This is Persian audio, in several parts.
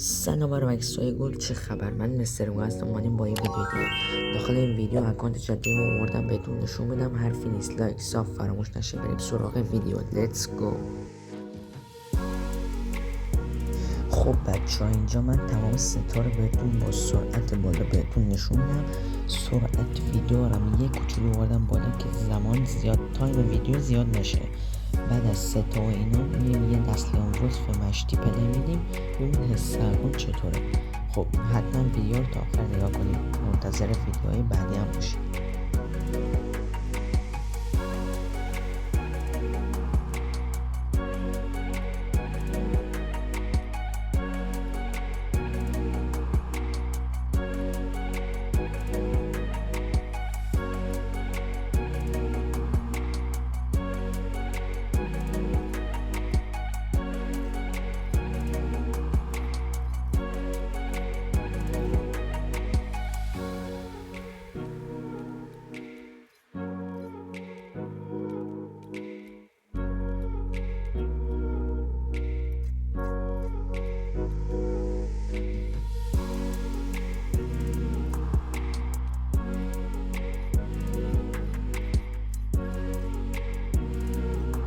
سلام بر عکسای گل، چه خبر؟ من مستر گو هستم. اومدیم با یه ویدیو دیگه. داخل این ویدیو اکانت جدیدمو آوردم بهتون نشون بدم. حرفی نیست، لایک صاف فراموش نشه. بریم سراغ ویدیو. لیتس گو. خب بچه ها، اینجا من تمام ستا رو بهتون با سرعت بالا بهتون نشون میدم. سرعت ویدیو رو یه کوچولو آوردم بالا که زمان زیاد، تایم ویدیو زیاد نشه. بعد از ستا و اینا میریم یه دستیان وصف مشتی پلی میدیم، ببینیم حس سرکن چطوره. خب حتما ویدیو رو تا آخر نگاه کنید. منتظر ویدیوهای بعدی هم باشید.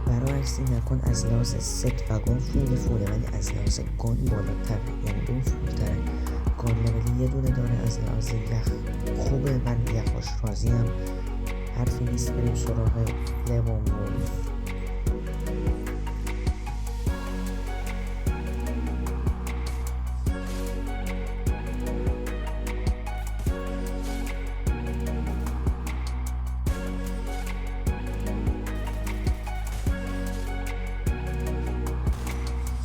برعکس این اکانت از لحاظ ست و گان فوله، ولی از لحاظ گان بالاتره، یعنی اون فولتره. گان لولی یه دونه داره. از لحاظ یخ خوبه، من یخاش راضیم. حرفی نیست، بریم سراغ لیوان وولف.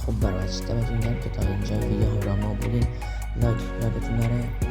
خب برای دمتون گرم که تا اینجا ویدیو همراه ما بودین. لایک یادتون نره.